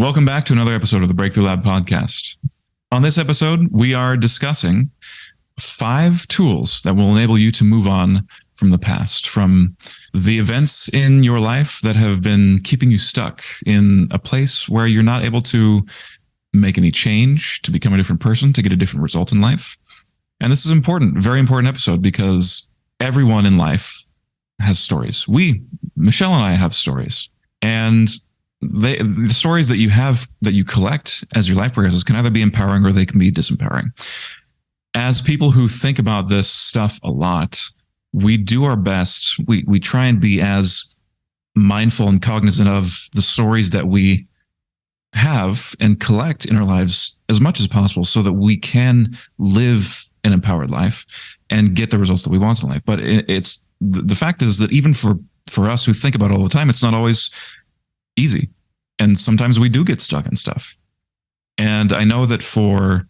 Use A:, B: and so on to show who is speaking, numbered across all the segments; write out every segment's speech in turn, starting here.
A: Welcome back to another episode of the Breakthrough Lab podcast. On this episode, we are discussing 5 tools that will enable you to move on from the past, from the events in your life that have been keeping you stuck in a place where you're not able to make any change, to become a different person, to get a different result in life. And this is important, very important episode, because everyone in life has stories. Michelle and I have stories. And the stories that you have, that you collect as your life progresses, can either be empowering or they can be disempowering. As people who think about this stuff a lot, we do our best. We try and be as mindful and cognizant of the stories that we have and collect in our lives as much as possible so that we can live an empowered life and get the results that we want in life. But it's the fact is that even for us who think about it all the time, it's not always easy. And sometimes we do get stuck in stuff. And I know that for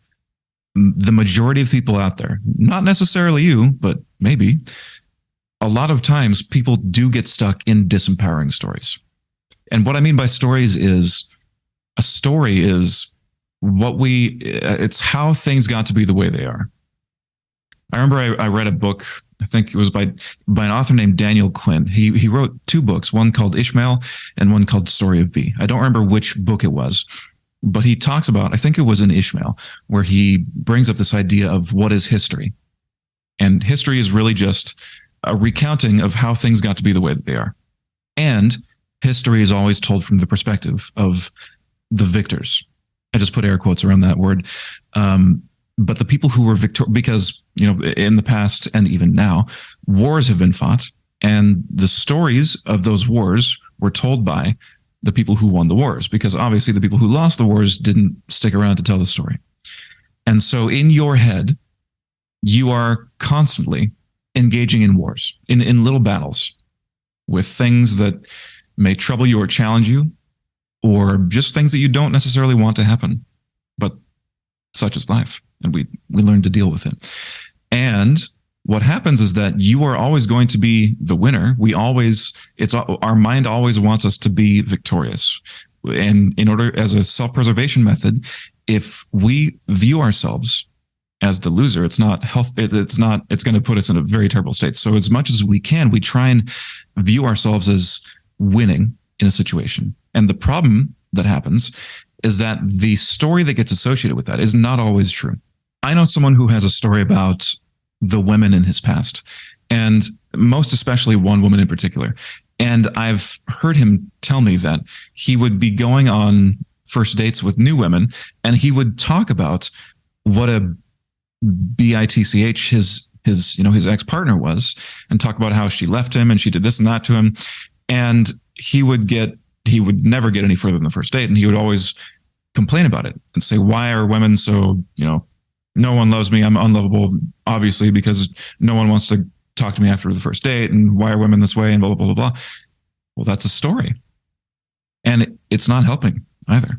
A: the majority of people out there, not necessarily you, but maybe, a lot of times people do get stuck in disempowering stories. And what I mean by stories is, a story is it's how things got to be the way they are. I remember I read a book, I think it was by an author named Daniel Quinn. He wrote 2 books, one called Ishmael and one called Story of B. I don't remember which book it was, but he talks about, I think it was in Ishmael, where he brings up this idea of what is history. And history is really just a recounting of how things got to be the way that they are. And history is always told from the perspective of the victors. I just put air quotes around that word. But the people who were victorious, because, in the past and even now, wars have been fought, and the stories of those wars were told by the people who won the wars, because obviously the people who lost the wars didn't stick around to tell the story. And so in your head, you are constantly engaging in wars, in little battles with things that may trouble you or challenge you, or just things that you don't necessarily want to happen. But such is life. And we learn to deal with it. And what happens is that you are always going to be the winner. Our mind always wants us to be victorious. And in order, as a self-preservation method, if we view ourselves as the loser, it's going to put us in a very terrible state. So as much as we can, we try and view ourselves as winning in a situation. And the problem that happens is that the story that gets associated with that is not always true. I know someone who has a story about the women in his past, and most especially one woman in particular. And I've heard him tell me that he would be going on first dates with new women, and he would talk about what a bitch his ex-partner was, and talk about how she left him and she did this and that to him. And he would never get any further than the first date. And he would always complain about it and say, why are women so, no one loves me. I'm unlovable, obviously, because no one wants to talk to me after the first date. And why are women this way? And blah, blah, blah, blah, blah. Well, that's a story. And it's not helping either.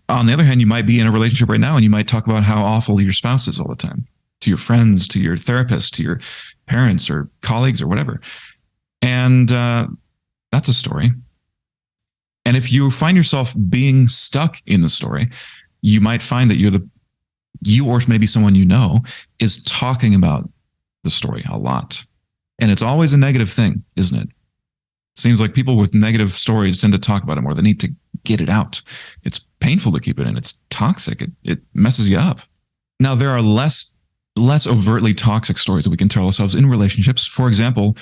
A: On the other hand, you might be in a relationship right now and you might talk about how awful your spouse is all the time, to your friends, to your therapist, to your parents or colleagues or whatever. And that's a story. And if you find yourself being stuck in the story, you might find that you or maybe someone you know is talking about the story a lot. And it's always a negative thing, isn't it? It seems like people with negative stories tend to talk about it more. They need to get it out. It's painful to keep it in. It's toxic. It messes you up. Now, there are less overtly toxic stories that we can tell ourselves in relationships. For example,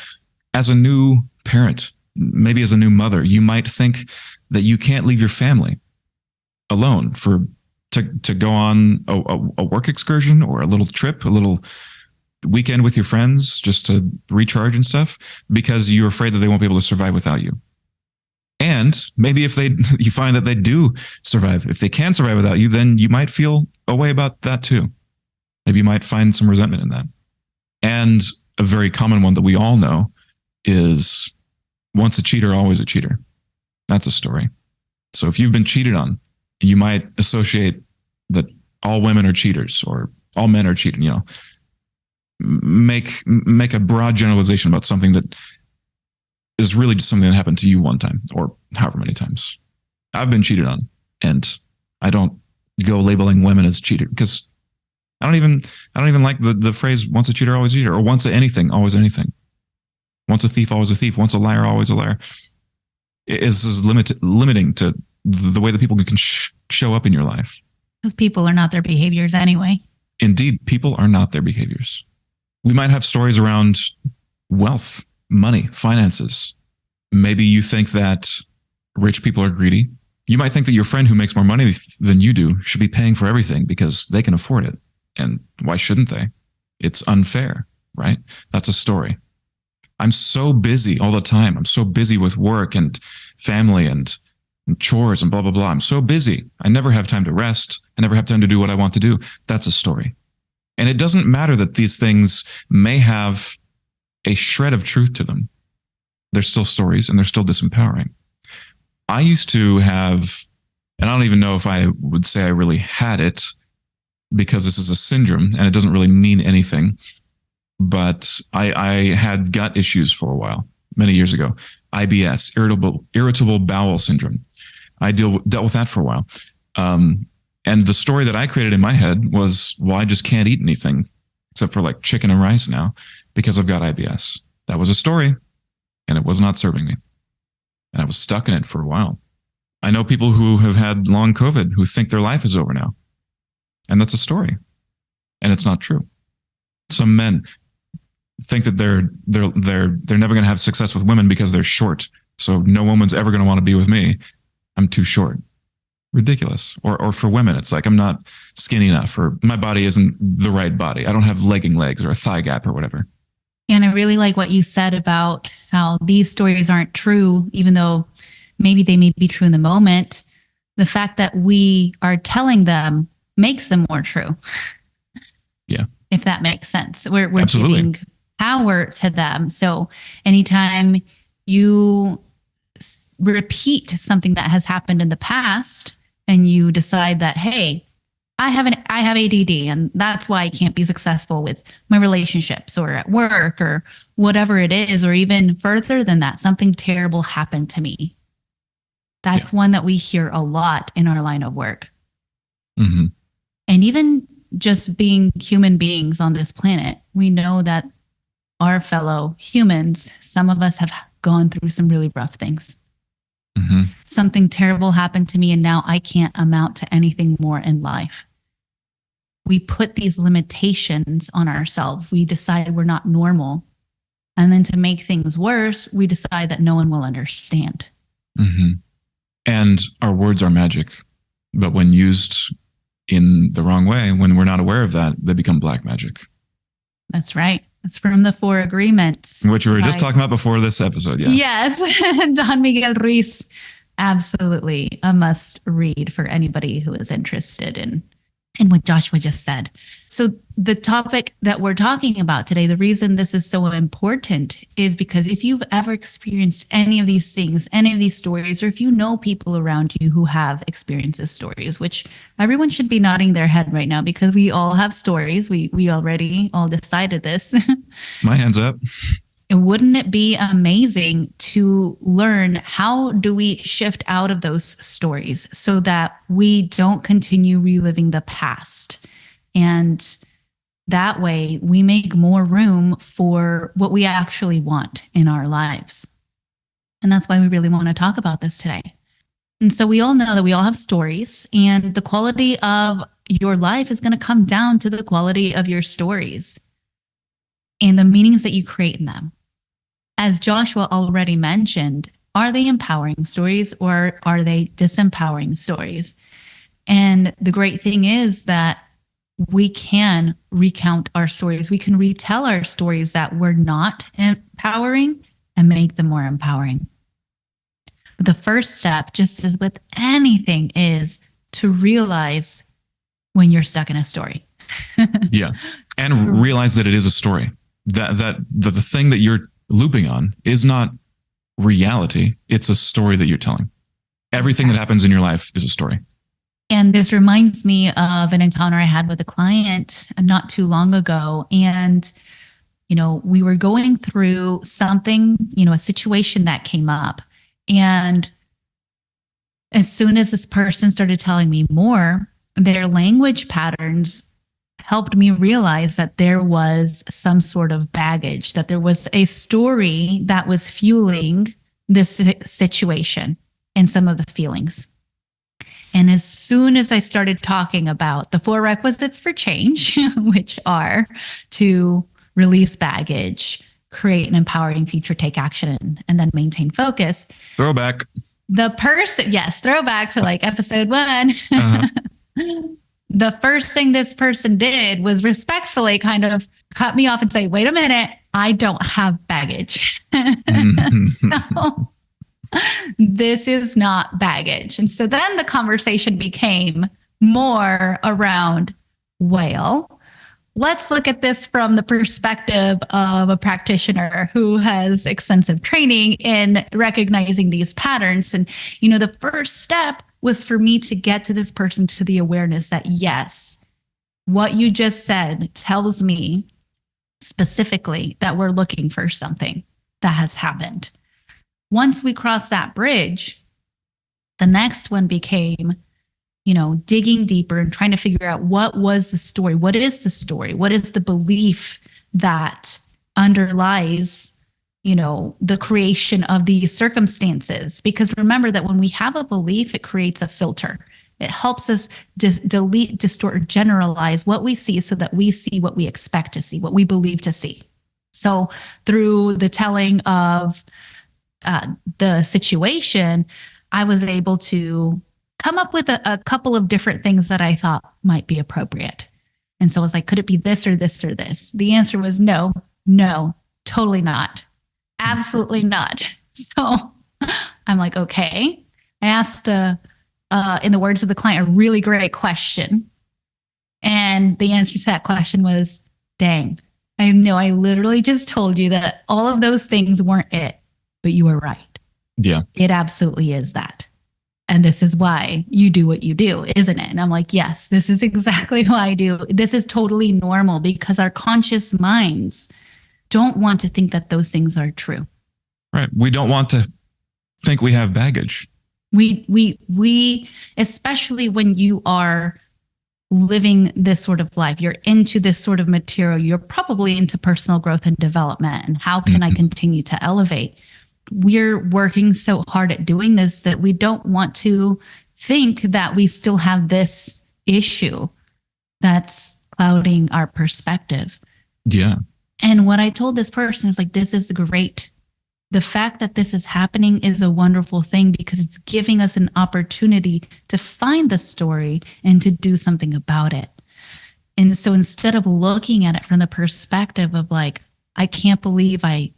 A: as a new parent, maybe as a new mother, you might think that you can't leave your family alone to go on a work excursion or a little trip, a little weekend with your friends just to recharge and stuff, because you're afraid that they won't be able to survive without you. And maybe if you find that they do survive, if they can survive without you, then you might feel a way about that too. Maybe you might find some resentment in that. And a very common one that we all know is, once a cheater, always a cheater. That's a story. So if you've been cheated on, you might associate that all women are cheaters or all men are cheating, make a broad generalization about something that is really just something that happened to you one time or however many times. I've been cheated on And I don't go labeling women as cheaters because I don't even like the phrase once a cheater, always a cheater, or once a anything, always anything. Once a thief, always a thief. Once a liar, always a liar. It is limiting to the way that people can show up in your life.
B: Because people are not their behaviors anyway.
A: Indeed, people are not their behaviors. We might have stories around wealth, money, finances. Maybe you think that rich people are greedy. You might think that your friend who makes more money than you do should be paying for everything because they can afford it. And why shouldn't they? It's unfair, right? That's a story. I'm so busy all the time. I'm so busy with work and family and chores and blah, blah, blah. I'm so busy. I never have time to rest. I never have time to do what I want to do. That's a story. And it doesn't matter that these things may have a shred of truth to them. They're still stories and they're still disempowering. I used to have, and I don't even know if I would say I really had it because this is a syndrome and it doesn't really mean anything. But I had gut issues for a while, many years ago. IBS, irritable bowel syndrome. I dealt with that for a while. And the story that I created in my head was, well, I just can't eat anything except for like chicken and rice now because I've got IBS. That was a story and it was not serving me. And I was stuck in it for a while. I know people who have had long COVID who think their life is over now. And that's a story. And it's not true. Some men think that they're never going to have success with women because they're short. So no woman's ever going to want to be with me. I'm too short. Ridiculous. Or for women, it's like I'm not skinny enough, or my body isn't the right body. I don't have legging legs or a thigh gap or whatever.
B: And I really like what you said about how these stories aren't true, even though maybe they may be true in the moment. The fact that we are telling them makes them more true.
A: Yeah.
B: If that makes sense. We're
A: Absolutely.
B: giving power to them. So anytime you repeat something that has happened in the past and you decide that, hey, I have ADD and that's why I can't be successful with my relationships or at work or whatever it is, or even further than that, something terrible happened to me. That's one that we hear a lot in our line of work.
A: Mm-hmm.
B: And even just being human beings on this planet, we know that our fellow humans, some of us have gone through some really rough things.
A: Mm-hmm.
B: Something terrible happened to me and now I can't amount to anything more in life. We put these limitations on ourselves. We decide we're not normal. And then to make things worse, we decide that no one will understand.
A: Mm-hmm. And our words are magic. But when used in the wrong way, when we're not aware of that, they become black magic.
B: That's right. It's from the 4 Agreements.
A: Which we were just talking about before this episode. Yeah.
B: Yes. Don Miguel Ruiz. Absolutely a must read for anybody who is interested in what Joshua just said. So the topic that we're talking about today, the reason this is so important is because if you've ever experienced any of these things, any of these stories, or if you know people around you who have experienced these stories, which everyone should be nodding their head right now because we all have stories. We already all decided this.
A: My hands up.
B: Wouldn't it be amazing to learn how do we shift out of those stories so that we don't continue reliving the past? And that way we make more room for what we actually want in our lives. And that's why we really want to talk about this today. And so we all know that we all have stories, and the quality of your life is going to come down to the quality of your stories and the meanings that you create in them. As Joshua already mentioned, are they empowering stories or are they disempowering stories? And the great thing is that we can recount our stories. We can retell our stories that were not empowering and make them more empowering. But the first step, just as with anything, is to realize when you're stuck in a story.
A: Yeah. And realize that it is a story. That the thing that you're looping on is not reality. It's a story that you're telling. Everything that happens in your life is a story.
B: And this reminds me of an encounter I had with a client not too long ago. And, we were going through something, a situation that came up. And as soon as this person started telling me more, their language patterns helped me realize that there was some sort of baggage, that there was a story that was fueling this situation and some of the feelings. And as soon as I started talking about the 4 requisites for change, which are to release baggage, create an empowering future, take action, and then maintain focus.
A: Throwback.
B: The person, yes, throwback to like episode 1. Uh-huh. The first thing this person did was respectfully kind of cut me off and say, wait a minute, I don't have baggage. So this is not baggage. And so then the conversation became more around, well, let's look at this from the perspective of a practitioner who has extensive training in recognizing these patterns. And, you know, the first step was for me to get to this person to the awareness that, yes, what you just said tells me specifically that we're looking for something that has happened. Once we crossed that bridge, the next one became, you know, digging deeper and trying to figure out what was the story? What is the story? What is the belief that underlies, you know, the creation of these circumstances? Because remember that when we have a belief, it creates a filter. It helps us delete, distort, or generalize what we see so that we see what we expect to see, what we believe to see. So through the telling of the situation, I was able to come up with a couple of different things that I thought might be appropriate. And so I was like, could it be this or this or this? The answer was no, totally not. Absolutely not. So I'm like, okay. I asked, in the words of the client, a really great question. And the answer to that question was, dang, I know I literally just told you that all of those things weren't it, but you were right.
A: Yeah.
B: It absolutely is that. And this is why you do what you do, isn't it? And I'm like, yes, this is exactly why I do. This is totally normal because our conscious minds don't want to think that those things are true.
A: Right. We don't want to think we have baggage.
B: We, especially when you are living this sort of life, you're into this sort of material, you're probably into personal growth and development. And how can I continue to elevate? We're working so hard at doing this that we don't want to think that we still have this issue that's clouding our perspective.
A: Yeah.
B: And what I told this person is like, this is great. The fact that this is happening is a wonderful thing because it's giving us an opportunity to find the story and to do something about it. And so instead of looking at it from the perspective of like, I can't believe I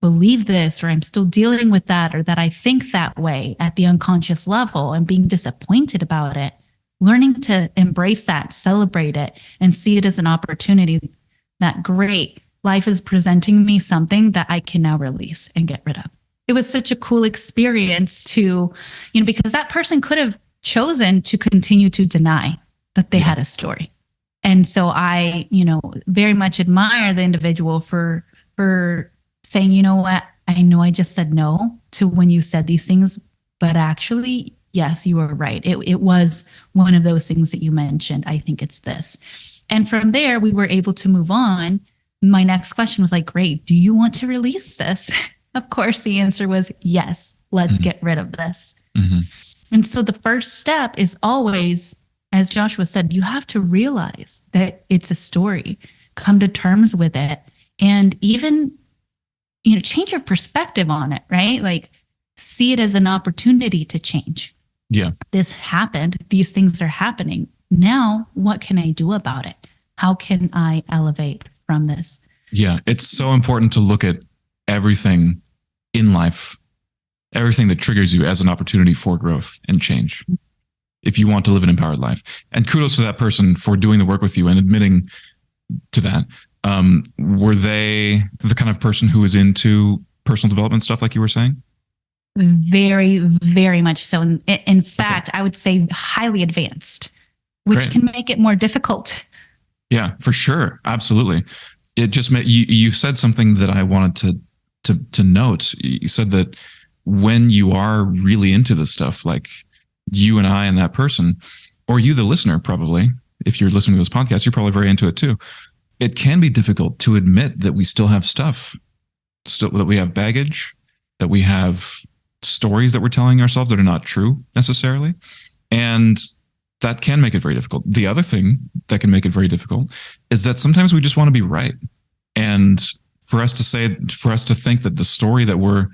B: believe this, or I'm still dealing with that, or that I think that way at the unconscious level and being disappointed about it, learning to embrace that, celebrate it, and see it as an opportunity that great. Life is presenting me something that I can now release and get rid of. It was such a cool experience to, because that person could have chosen to continue to deny that they had a story. And so I, very much admire the individual for saying, you know what, I know I just said no to when you said these things, but actually, yes, you were right. It was one of those things that you mentioned. I think it's this. And from there, we were able to move on. My next question was like, great, do you want to release this? Of course, the answer was yes, let's get rid of this. Mm-hmm. And so the first step is always, as Joshua said, you have to realize that it's a story, come to terms with it, and even, change your perspective on it, right? Like see it as an opportunity to change.
A: Yeah.
B: This happened. These things are happening. Now, what can I do about it? How can I elevate from this?
A: Yeah, it's so important to look at everything in life, everything that triggers you as an opportunity for growth and change, if you want to live an empowered life. And kudos to that person for doing the work with you and admitting to that. Were they the kind of person who was into personal development stuff, like you were saying?
B: Very, very much so. In fact, I would say highly advanced, which can make it more difficult.
A: Yeah, for sure. Absolutely. It just meant you said something that I wanted to note. You said that when you are really into this stuff, like you and I and that person, or you, the listener, probably, if you're listening to this podcast, you're probably very into it too. It can be difficult to admit that we still have stuff, still that we have baggage, that we have stories that we're telling ourselves that are not true necessarily. And that can make it very difficult. The other thing that can make it very difficult is that sometimes we just want to be right. And for us to think that the story that we're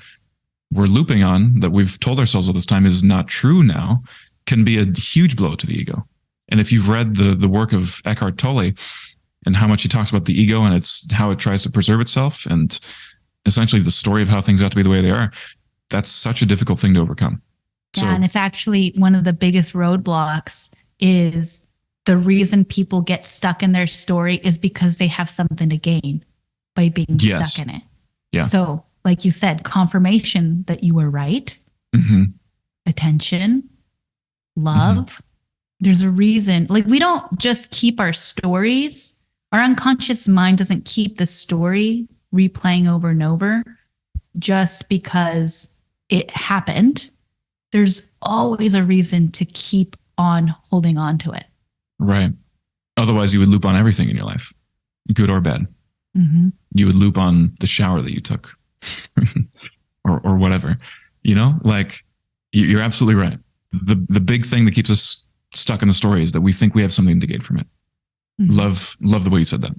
A: looping on, that we've told ourselves all this time, is not true now, can be a huge blow to the ego. And if you've read the work of Eckhart Tolle and how much he talks about the ego and how it tries to preserve itself and essentially the story of how things ought to be the way they are, that's such a difficult thing to overcome.
B: Yeah, and it's actually one of the biggest roadblocks is the reason people get stuck in their story is because they have something to gain by being stuck in it.
A: Yeah.
B: So, like you said, confirmation that you were right, attention, love. There's a reason. Like, we don't just keep our stories. Our unconscious mind doesn't keep the story replaying over and over just because it happened. There's always a reason to keep on holding on to it.
A: Right. Otherwise, you would loop on everything in your life, good or bad. You would loop on the shower that you took or whatever, like you're absolutely right. The big thing that keeps us stuck in the story is that we think we have something to gain from it. Love the way you said that.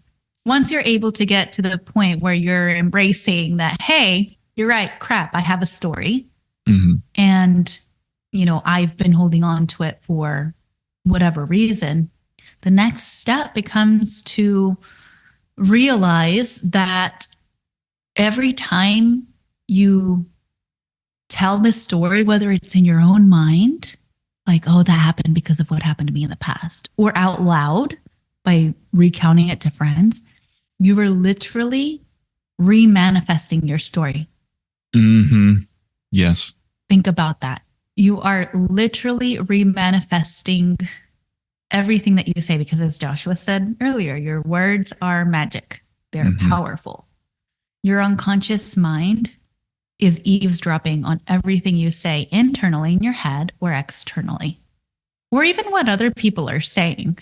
B: Once you're able to get to the point where you're embracing that, hey, you're right, crap, I have a story. And, I've been holding on to it for whatever reason. The next step becomes to realize that every time you tell this story, whether it's in your own mind, like, oh, that happened because of what happened to me in the past, or out loud by recounting it to friends, you are literally remanifesting your story.
A: Yes.
B: Think about that. You are literally remanifesting everything that you say, because as Joshua said earlier, your words are magic. They're powerful. Your unconscious mind is eavesdropping on everything you say internally in your head or externally, or even what other people are saying.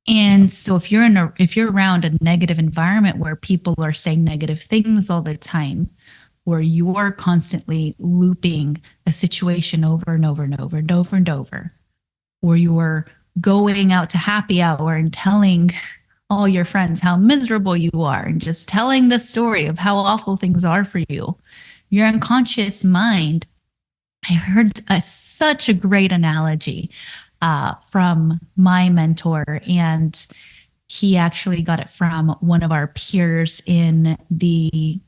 B: And so if you're around a negative environment where people are saying negative things all the time, or you're constantly looping a situation over and over and over and over and over, or you're going out to happy hour and telling all your friends how miserable you are and just telling the story of how awful things are for you, your unconscious mind, I heard such a great analogy from my mentor, and he actually got it from one of our peers in the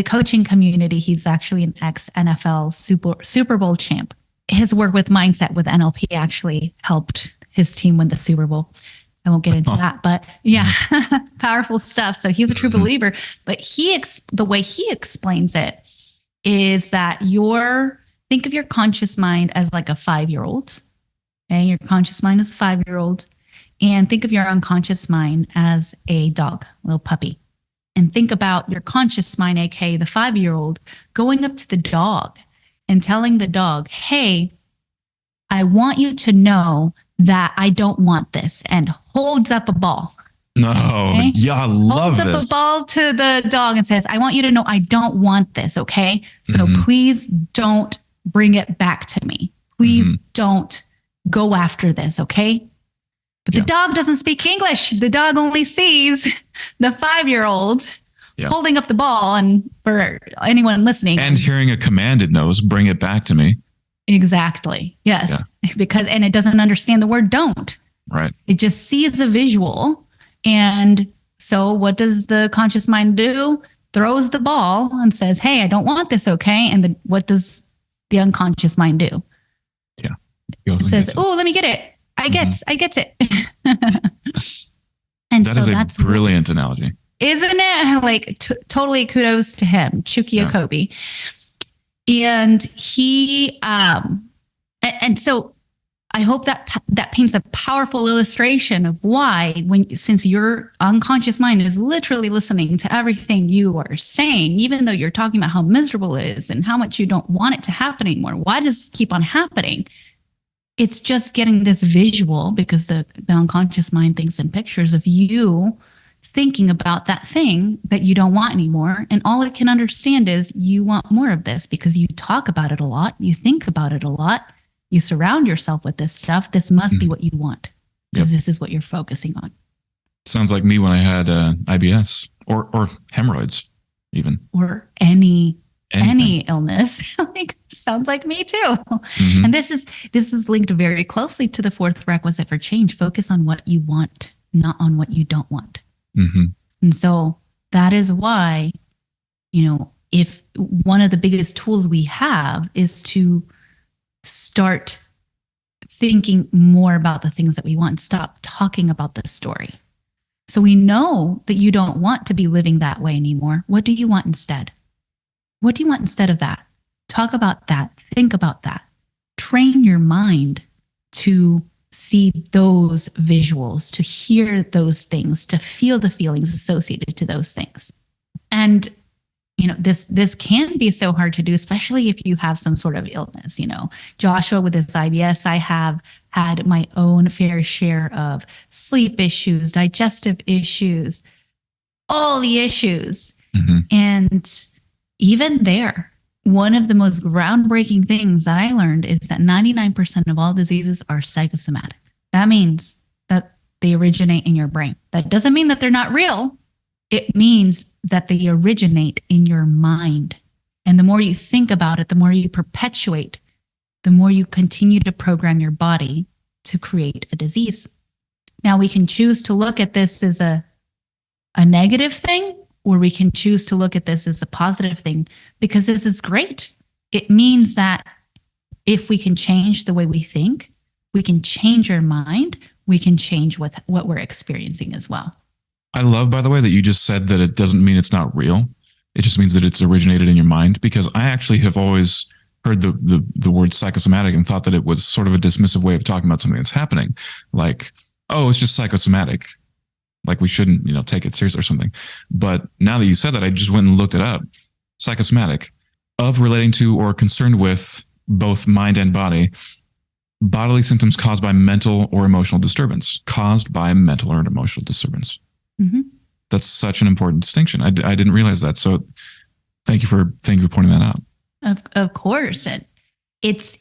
B: coaching community. He's actually an ex-NFL Super Bowl champ. His work with mindset with NLP actually helped his team win the Super Bowl. I won't get into that, but yeah, powerful stuff. So he's a true believer, but the way he explains it is that think of your conscious mind as like a 5-year-old. Okay, your conscious mind is a 5-year-old, and think of your unconscious mind as a dog, a little puppy. And think about your conscious mind, aka the 5-year-old, going up to the dog and telling the dog, hey, I want you to know that I don't want this, and holds up a ball.
A: No, okay? Yeah, I love this.
B: Holds up a ball to the dog and says, I want you to know I don't want this, okay? So please don't bring it back to me. Please don't go after this, okay? But the dog doesn't speak English. The dog only sees the 5-year-old holding up the ball, and for anyone listening.
A: And hearing a command it knows, bring it back to me.
B: Exactly. Yes. Yeah. And it doesn't understand the word don't.
A: Right.
B: It just sees a visual. And so what does the conscious mind do? Throws the ball and says, hey, I don't want this, okay? And what does the unconscious mind do?
A: Yeah.
B: It says, oh, let me get it. I get it. And
A: that is a brilliant analogy.
B: Isn't it? Like totally kudos to him, Chuki Okobi. And he, and so I hope that paints a powerful illustration of why, since your unconscious mind is literally listening to everything you are saying, even though you're talking about how miserable it is and how much you don't want it to happen anymore, why does it keep on happening? it's just getting this visual, because the unconscious mind thinks in pictures of you thinking about that thing that you don't want anymore. And all it can understand is you want more of this because you talk about it a lot. You think about it a lot. You surround yourself with this stuff. This must be what you want, because this is what you're focusing on.
A: Sounds like me when I had IBS or hemorrhoids even.
B: Or anything. Any illness. Like, sounds like me too. And this is linked very closely to the fourth requisite for change. Focus on what you want, not on what you don't want. And so that is why, if one of the biggest tools we have is to start thinking more about the things that we want, stop talking about the story. So we know that you don't want to be living that way anymore. What do you want instead? What do you want instead of that? Talk about that. Think about that. Train your mind to see those visuals, to hear those things, to feel the feelings associated to those things. And, this can be so hard to do, especially if you have some sort of illness. Joshua with his IBS, I have had my own fair share of sleep issues, digestive issues, all the issues. And even there, one of the most groundbreaking things that I learned is that 99% of all diseases are psychosomatic. That means that they originate in your brain. That doesn't mean that they're not real. It means that they originate in your mind. And the more you think about it, the more you perpetuate, the more you continue to program your body to create a disease. Now, we can choose to look at this as a negative thing, or we can choose to look at this as a positive thing, because this is great. It means that if we can change the way we think, we can change our mind, we can change what we're experiencing as well.
A: I love, by the way, that you just said that it doesn't mean it's not real. It just means that it's originated in your mind, because I actually have always heard the word psychosomatic and thought that it was sort of a dismissive way of talking about something that's happening. Like, oh, it's just psychosomatic. Like we shouldn't, take it seriously or something. But now that you said that, I just went and looked it up. Psychosomatic, of relating to or concerned with both mind and body, bodily symptoms caused by mental or emotional disturbance. That's such an important distinction. I didn't realize that. So thank you for pointing that out.
B: Of course. And it's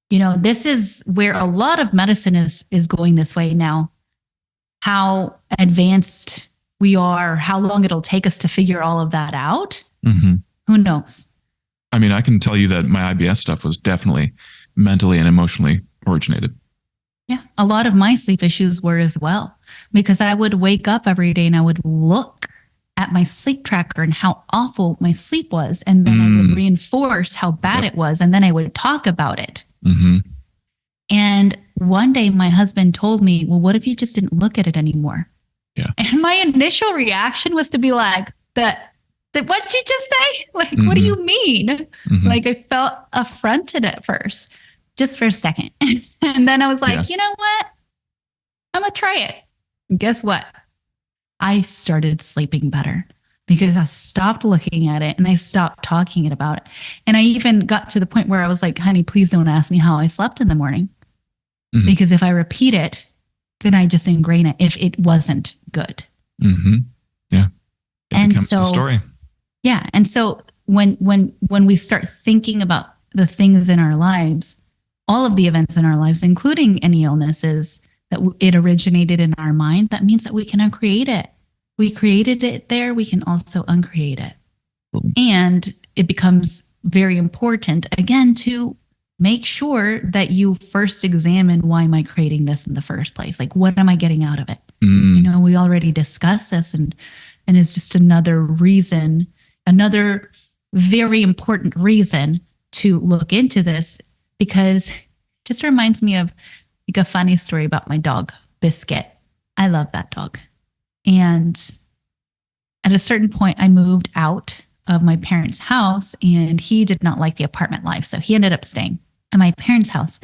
B: this is where a lot of medicine is going this way now. How advanced we are, how long it'll take us to figure all of that out. Who knows?
A: I mean, I can tell you that my IBS stuff was definitely mentally and emotionally originated.
B: Yeah. A lot of my sleep issues were as well, because I would wake up every day and I would look at my sleep tracker and how awful my sleep was. And then I would reinforce how bad it was. And then I would talk about it. And one day my husband told me, well, what if you just didn't look at it anymore?
A: Yeah.
B: And my initial reaction was to be like, that what'd you just say? Like, what do you mean? Like, I felt affronted at first, just for a second. And then I was like, you know what? I'm going to try it. And guess what? I started sleeping better, because I stopped looking at it and I stopped talking about it. And I even got to the point where I was like, honey, please don't ask me how I slept in the morning. Because if I repeat it, then I just ingrain it if it wasn't good.
A: Yeah. It becomes the story.
B: Yeah. And so when we start thinking about the things in our lives, all of the events in our lives, including any illnesses, that it originated in our mind, that means that we can uncreate it. We created it there. We can also uncreate it. And it becomes very important, again, to make sure that you first examine, why am I creating this in the first place? Like, what am I getting out of it? We already discussed this, and it's just another reason, another very important reason to look into this, because it just reminds me of like a funny story about my dog, Biscuit. I love that dog. And at a certain point, I moved out of my parents' house, and he did not like the apartment life. So he ended up staying at my parents' house.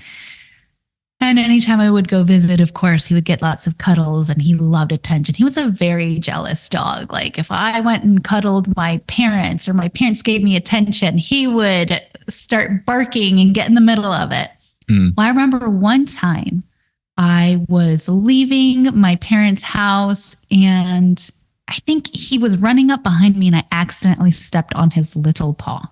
B: And anytime I would go visit, of course, he would get lots of cuddles, and he loved attention. He was a very jealous dog. Like, if I went and cuddled my parents, or my parents gave me attention, he would start barking and get in the middle of it. Well, I remember one time I was leaving my parents' house and I think he was running up behind me and I accidentally stepped on his little paw.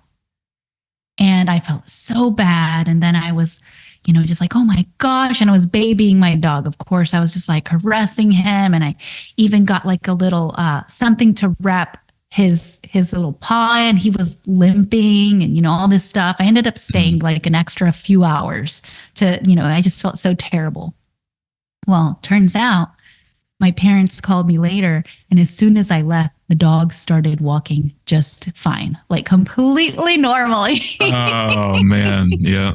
B: And I felt so bad. And then I was, just like, oh my gosh. And I was babying my dog. Of course, I was just like caressing him. And I even got like a little something to wrap his little paw, and he was limping and, all this stuff. I ended up staying like an extra few hours to, I just felt so terrible. Well, turns out my parents called me later, and as soon as I left, the dog started walking just fine, like completely normally.
A: Oh, man. Yeah.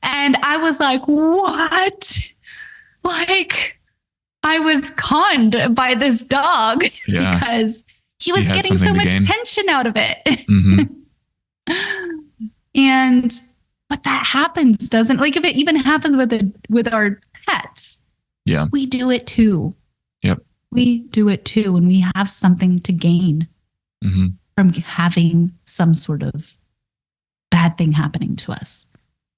B: And I was like, what? Like, I was conned by this dog because he was getting so much tension out of it. And but that happens, doesn't, like, if it even happens with our pets, we do it too.
A: Yep.
B: We do it too. And we have something to gain from having some sort of bad thing happening to us.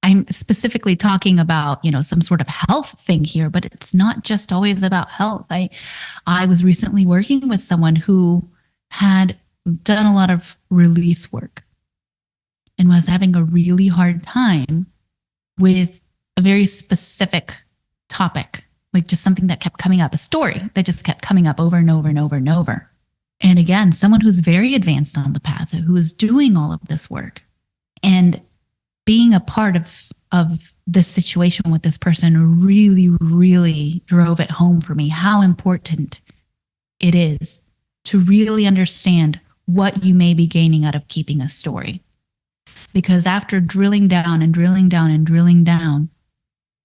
B: I'm specifically talking about, some sort of health thing here, but it's not just always about health. I was recently working with someone who had done a lot of release work and was having a really hard time with a very specific topic, like just something that kept coming up, a story that just kept coming up over and over and over and over. And again, someone who's very advanced on the path, who is doing all of this work, and being a part of this situation with this person really, really drove it home for me how important it is to really understand what you may be gaining out of keeping a story. Because after drilling down and drilling down and drilling down,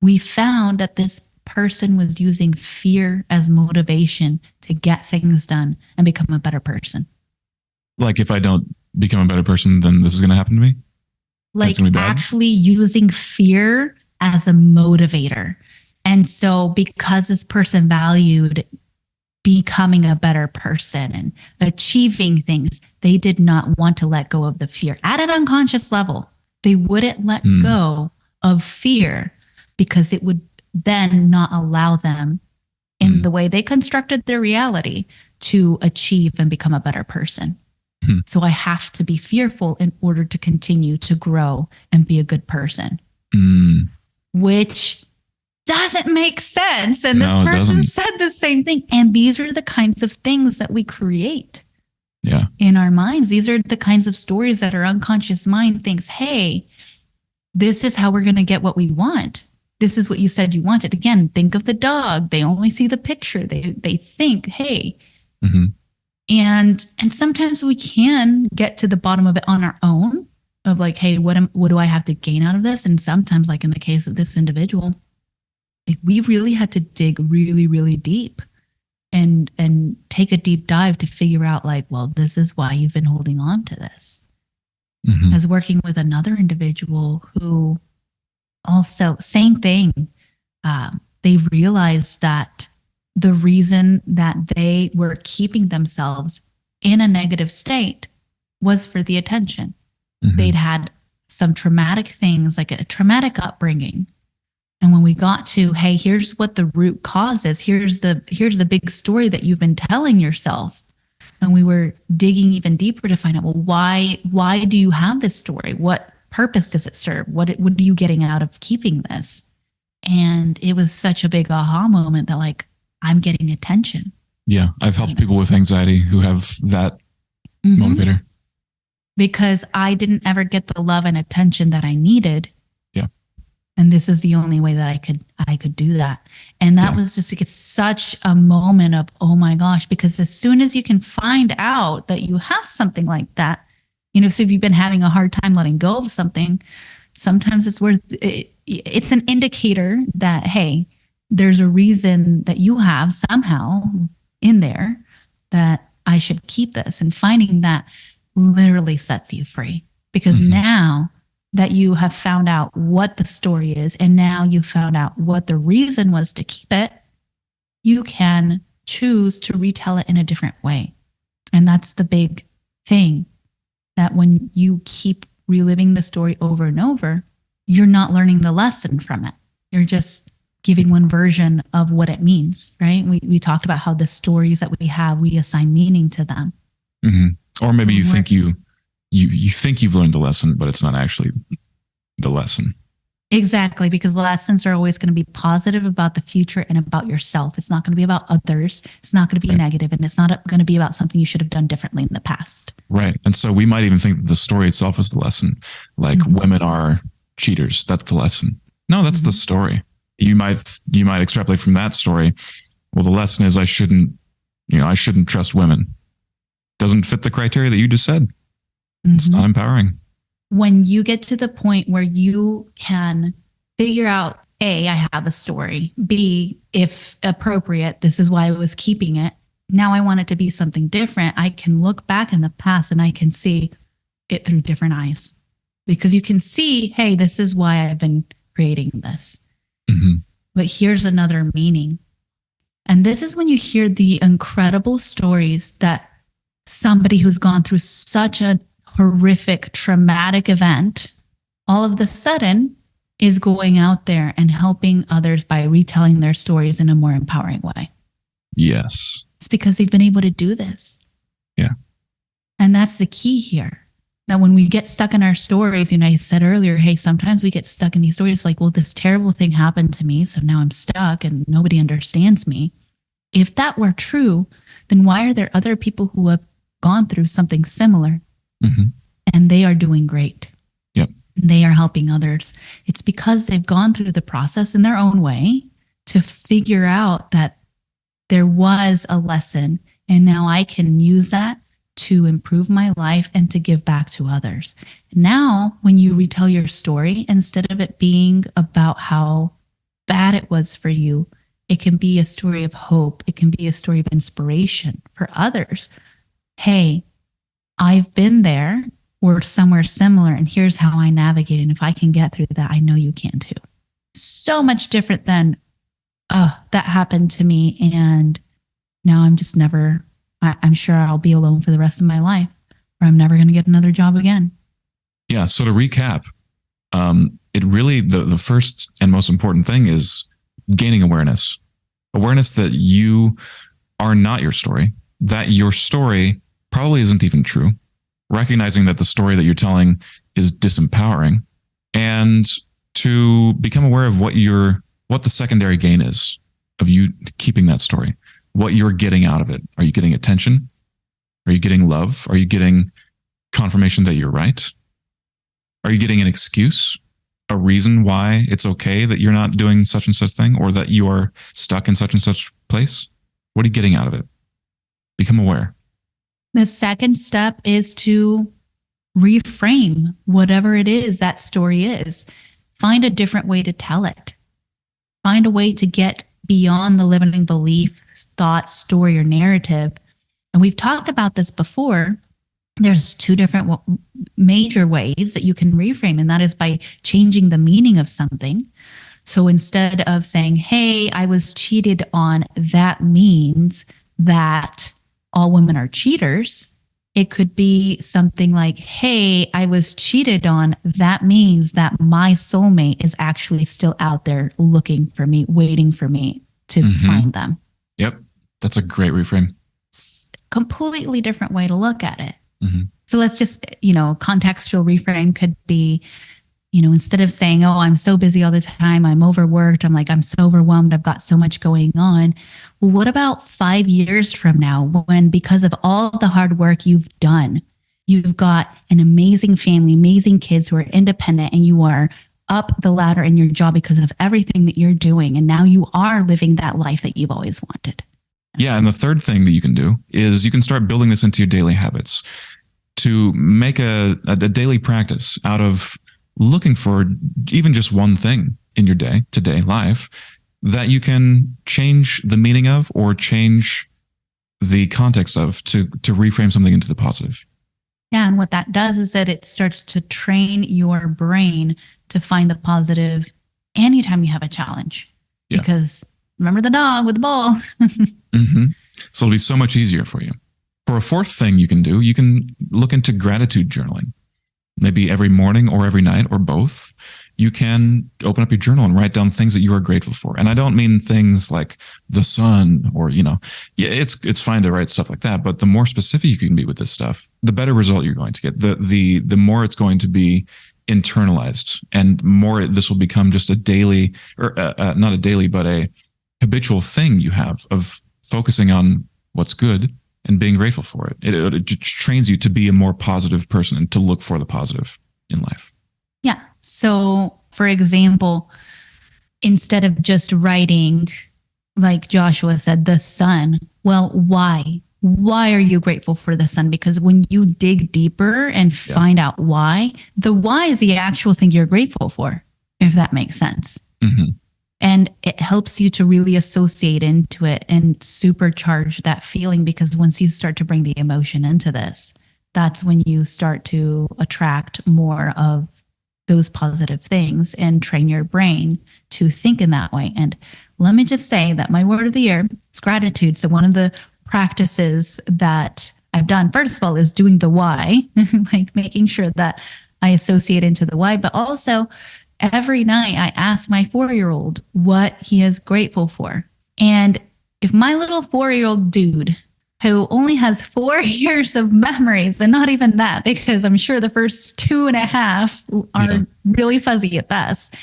B: we found that this person was using fear as motivation to get things done and become a better person.
A: Like, if I don't become a better person, then this is going to happen to me?
B: Like actually using fear as a motivator. And so because this person valued becoming a better person and achieving things, they did not want to let go of the fear. At an unconscious level, they wouldn't let go of fear because it would then not allow them, in the way they constructed their reality, to achieve and become a better person. So I have to be fearful in order to continue to grow and be a good person, which doesn't make sense. And this person said the same thing. And these are the kinds of things that we create in our minds. These are the kinds of stories that our unconscious mind thinks, hey, this is how we're going to get what we want. This is what you said you wanted. Again, think of the dog. They only see the picture. They think, hey, and sometimes we can get to the bottom of it on our own, of like, hey, what do I have to gain out of this? And sometimes, like in the case of this individual, like we really had to dig really, really deep and take a deep dive to figure out, like, well, this is why you've been holding on to this. As working with another individual who also, same thing, they realized that the reason that they were keeping themselves in a negative state was for the attention. They'd had some traumatic things, like a traumatic upbringing. And when we got to, hey, here's what the root cause is, here's the big story that you've been telling yourself. And we were digging even deeper to find out, well, why do you have this story? What purpose does it serve? What are you getting out of keeping this? And it was such a big aha moment that, like, I'm getting attention. Yeah.
A: I've helped people with anxiety who have that motivator.
B: Because I didn't ever get the love and attention that I needed.
A: Yeah.
B: And this is the only way that I could do that. And that was just like such a moment of, oh my gosh, because as soon as you can find out that you have something like that, so if you've been having a hard time letting go of something, sometimes it's worth it. It's an indicator that, hey, there's a reason that you have somehow in there that I should keep this. And finding that literally sets you free, because now that you have found out what the story is, and now you've found out what the reason was to keep it, you can choose to retell it in a different way. And that's the big thing, that when you keep reliving the story over and over, you're not learning the lesson from it. You're just giving one version of what it means, right? We talked about how the stories that we have, we assign meaning to them.
A: Mm-hmm. Or maybe you think you think you've learned the lesson, but it's not actually the lesson.
B: Exactly, because lessons are always going to be positive about the future and about yourself. It's not going to be about others. It's not going to be negative, and it's not going to be about something you should have done differently in the past.
A: Right. And so we might even think that the story itself is the lesson. Like women are cheaters. That's the lesson. No, that's the story. You might extrapolate from that story. Well, the lesson is I shouldn't trust women. Doesn't fit the criteria that you just said. It's not empowering.
B: When you get to the point where you can figure out, A, I have a story. B, if appropriate, this is why I was keeping it. Now I want it to be something different. I can look back in the past and I can see it through different eyes, because you can see, hey, this is why I've been creating this. But here's another meaning. And this is when you hear the incredible stories that somebody who's gone through such a horrific, traumatic event, all of the sudden is going out there and helping others by retelling their stories in a more empowering way.
A: Yes.
B: It's because they've been able to do this.
A: Yeah.
B: And that's the key here. That when we get stuck in our stories, I said earlier, hey, sometimes we get stuck in these stories like, well, this terrible thing happened to me, so now I'm stuck and nobody understands me. If that were true, then why are there other people who have gone through something similar and they are doing great?
A: Yep.
B: They are helping others. It's because they've gone through the process in their own way to figure out that there was a lesson and now I can use that to improve my life and to give back to others. Now, when you retell your story, instead of it being about how bad it was for you, it can be a story of hope. It can be a story of inspiration for others. Hey, I've been there or somewhere similar, and here's how I navigate. And if I can get through that, I know you can too. So much different than, oh, that happened to me, and now I'm sure I'll be alone for the rest of my life, or I'm never going to get another job again.
A: Yeah. So to recap, it really, the first and most important thing is gaining awareness that you are not your story, that your story probably isn't even true, recognizing that the story that you're telling is disempowering, and to become aware of what the secondary gain is of you keeping that story, what you're getting out of it. Are you getting attention? Are you getting love? Are you getting confirmation that you're right? Are you getting an excuse, a reason why it's okay that you're not doing such and such thing, or that you are stuck in such and such place? What are you getting out of it? Become aware.
B: The second step is to reframe whatever it is that story is. Find a different way to tell it. Find a way to get beyond the limiting belief, thought, story, or narrative. And we've talked about this before. There's two different major ways that you can reframe, and that is by changing the meaning of something. So instead of saying, hey, I was cheated on, that means that all women are cheaters, it could be something like, hey, I was cheated on, that means that my soulmate is actually still out there looking for me, waiting for me to find them.
A: Yep. That's a great reframe.
B: Completely different way to look at it. So let's just, contextual reframe could be, instead of saying, oh, I'm so busy all the time, I'm overworked, I'm so overwhelmed, I've got so much going on. Well, what about 5 years from now, when because of all the hard work you've done, you've got an amazing family, amazing kids who are independent, and you are up the ladder in your job because of everything that you're doing. And now you are living that life that you've always wanted.
A: Yeah. And the third thing that you can do is you can start building this into your daily habits to make a daily practice out of looking for even just one thing in your day-to-day life that you can change the meaning of or change the context of to reframe something into the positive.
B: Yeah. And what that does is that it starts to train your brain to find the positive anytime you have a challenge. Yeah. Because remember the dog with the ball.
A: So it'll be so much easier for you. For a fourth thing you can do, you can look into gratitude journaling. maybe every morning or every night or both, you can open up your journal and write down things that you are grateful for. And I don't mean things like the sun or, yeah, it's fine to write stuff like that. But the more specific you can be with this stuff, the better result you're going to get. The more it's going to be internalized, and more this will become just a daily, or not a daily, but a habitual thing you have of focusing on what's good and being grateful for it. It just trains you to be a more positive person and to look for the positive in life.
B: Yeah. So, for example, instead of just writing, like Joshua said, the sun, well, why? Why are you grateful for the sun? Because when you dig deeper and find out why, the why is the actual thing you're grateful for, if that makes sense.
A: Mm-hmm.
B: And it helps you to really associate into it and supercharge that feeling, because once you start to bring the emotion into this, that's when you start to attract more of those positive things and train your brain to think in that way. And let me just say that my word of the year is gratitude. So one of the practices that I've done, first of all, is doing the why, like making sure that I associate into the why, but also every night I ask my 4-year-old what he is grateful for. And if my little 4-year-old dude, who only has 4 years of memories, and not even that, because I'm sure the first 2.5 are really fuzzy at best,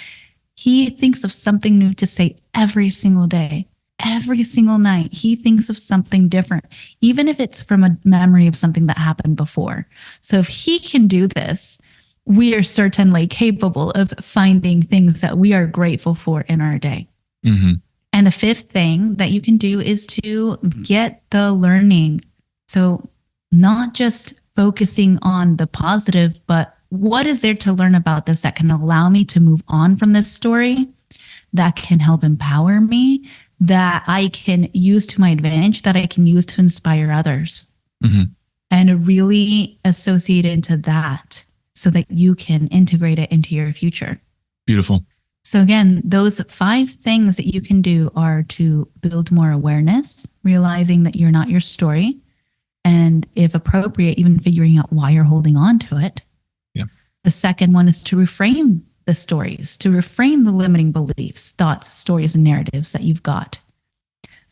B: he thinks of something new to say every single day. Every single night, he thinks of something different, even if it's from a memory of something that happened before. So if he can do this, we are certainly capable of finding things that we are grateful for in our day.
A: Mm-hmm.
B: And the 5th thing that you can do is to get the learning. So not just focusing on the positive, but what is there to learn about this that can allow me to move on from this story, that can help empower me, that I can use to my advantage, that I can use to inspire others.
A: Mm-hmm.
B: And really associate into that so that you can integrate it into your future.
A: Beautiful.
B: So again, those 5 things that you can do are to build more awareness, realizing that you're not your story, and if appropriate, even figuring out why you're holding on to it.
A: Yeah.
B: The second one is to reframe the stories, to reframe the limiting beliefs, thoughts, stories, and narratives that you've got.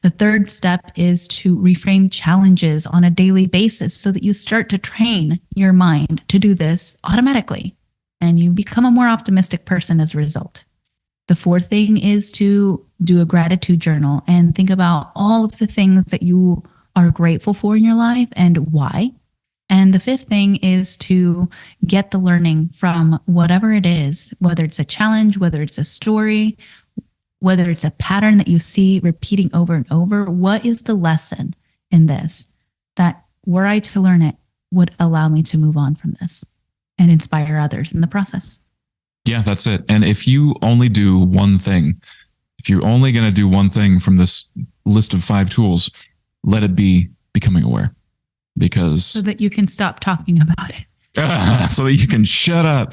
B: The third step is to reframe challenges on a daily basis so that you start to train your mind to do this automatically, and you become a more optimistic person as a result. The 4th thing is to do a gratitude journal and think about all of the things that you are grateful for in your life and why. And the 5th thing is to get the learning from whatever it is, whether it's a challenge, whether it's a story, whether it's a pattern that you see repeating over and over. What is the lesson in this that, were I to learn it, would allow me to move on from this and inspire others in the process?
A: Yeah, that's it. And if you only do one thing, if you're only going to do one thing from this list of 5 tools, let it be becoming aware. Because
B: so that you can stop talking about it.
A: So that you can shut up.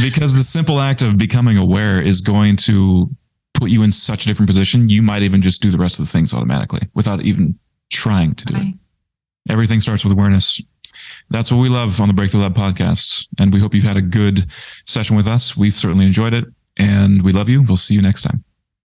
A: Because the simple act of becoming aware is going to put you in such a different position. You might even just do the rest of the things automatically without even trying to do it. Everything starts with awareness. That's what we love on the Breakthrough Lab podcast. And we hope you've had a good session with us. We've certainly enjoyed it, and we love you. We'll see you next time.